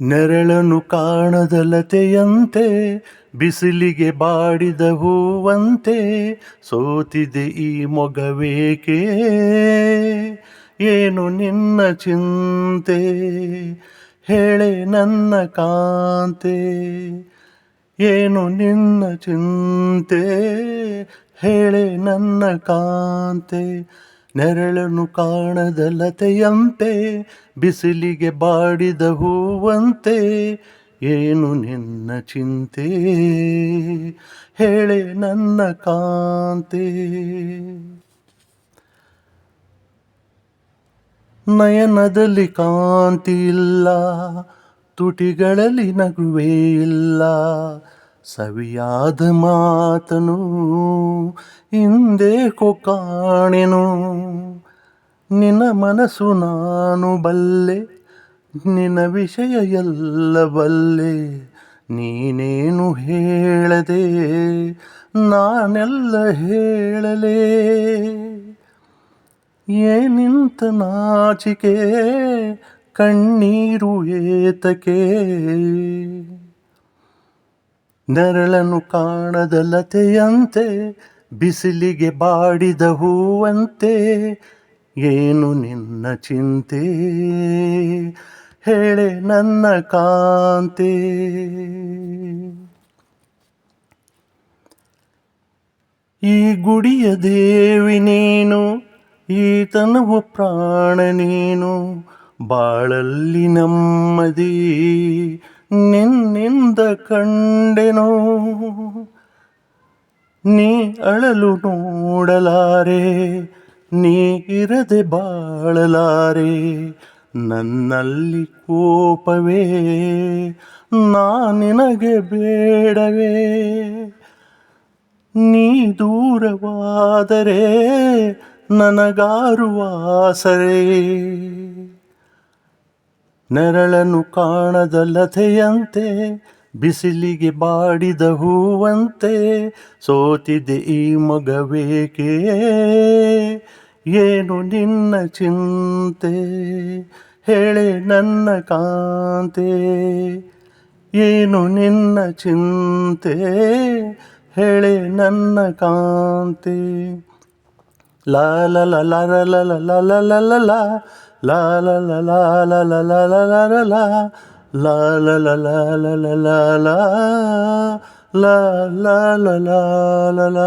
ನೆರಳನ್ನು ಕಾಣದ ಲತೆಯಂತೆ ಬಿಸಿಲಿಗೆ ಬಾಡಿದ ಹೂವಂತೆ ಸೋತಿದೆ ಈ ಮೊಗವೇಕೆ. ಏನು ನಿನ್ನ ಚಿಂತೆ ಹೇಳೆ ನನ್ನ ಕಾಂತೆ. ಏನು ನಿನ್ನ ಚಿಂತೆ ಹೇಳೆ ನನ್ನ ಕಾಂತೆ. ನೆರಳನ್ನು ಕಾಣದ ಲತೆಯಂತೆ ಬಿಸಿಲಿಗೆ ಬಾಡಿದ ಹೂವಂತೆ ಏನು ನಿನ್ನ ಚಿಂತೆ ಹೇಳೆ ನನ್ನ ಕಾಂತೆ. ನಯನದಲ್ಲಿ ಕಾಂತಿ ಇಲ್ಲ, ತುಟಿಗಳಲ್ಲಿ ನಗುವೇ ಇಲ್ಲ, ಸವಿಯಾದ ಮಾತನು ಹಿಂದೇಕೋ ಕಾಣೆನು. ನಿನ್ನ ಮನಸ್ಸು ನಾನು ಬಲ್ಲೆ, ನಿನ್ನ ವಿಷಯ ಎಲ್ಲ ಬಲ್ಲೆ, ನೀನೇನು ಹೇಳದೆ ನಾನೆಲ್ಲ ಹೇಳಲೇ. ಏನಿಂತ ನಾಚಿಕೆ ಕಣ್ಣೀರು ಏತಕೆ. ನೆರಳನ್ನು ಕಾಣದ ಲತೆಯಂತೆ ಬಿಸಿಲಿಗೆ ಬಾಡಿದ ಹೂವಂತೆ ಏನು ನಿನ್ನ ಚಿಂತೆ ಹೇಳೆ ನನ್ನ ಕಾಂತೆ. ಈ ಗುಡಿಯ ದೇವಿ ನೀನು, ಈ ತನುವು ಪ್ರಾಣ ನೀನು, ಬಾಳಲ್ಲಿ ನೆಮ್ಮದಿ ನಿನ್ನಿಂದ ಕಂಡೆನೋ. ನೀ ಅಳಲು ನೋಡಲಾರೆ, ನೀ ಇರದೆ ಬಾಳಲಾರೆ, ನನ್ನಲ್ಲಿ ಕೋಪವೇ ನಾ ನಿನಗೆ ಬೇಡವೇ. ನೀ ದೂರವಾದರೆ ನನಗಾರುವ ಆಸರೆ. ನೆರಳನ್ನು ಕಾಣದ ಲತೆಯಂತೆ ಬಿಸಿಲಿಗೆ ಬಾಡಿದ ಹೂವಂತೆ ಸೋತಿದೆ ಈ ಮೊಗವೇಕೆ. ಏನು ನಿನ್ನ ಚಿಂತೆ ಹೇಳೆ ನನ್ನ ಕಾಂತೆ. ಏನು ನಿನ್ನ ಚಿಂತೆ ಹೇಳೆ ನನ್ನ ಕಾಂತೆ. ಲಾ ಲ ಲ ಲ ಲ ಲ ಲ ಲ ಲ ಲ ಲ ಲಾ ಲ ಲ ಲ ಲ ಲ ಲ ಲ ಲ ಲ ಲಾ ಲ ಲ ಲ ಲ ಲ ಲ ಲಾ ಲ ಲ ಲ ಲ ಲ ಲ.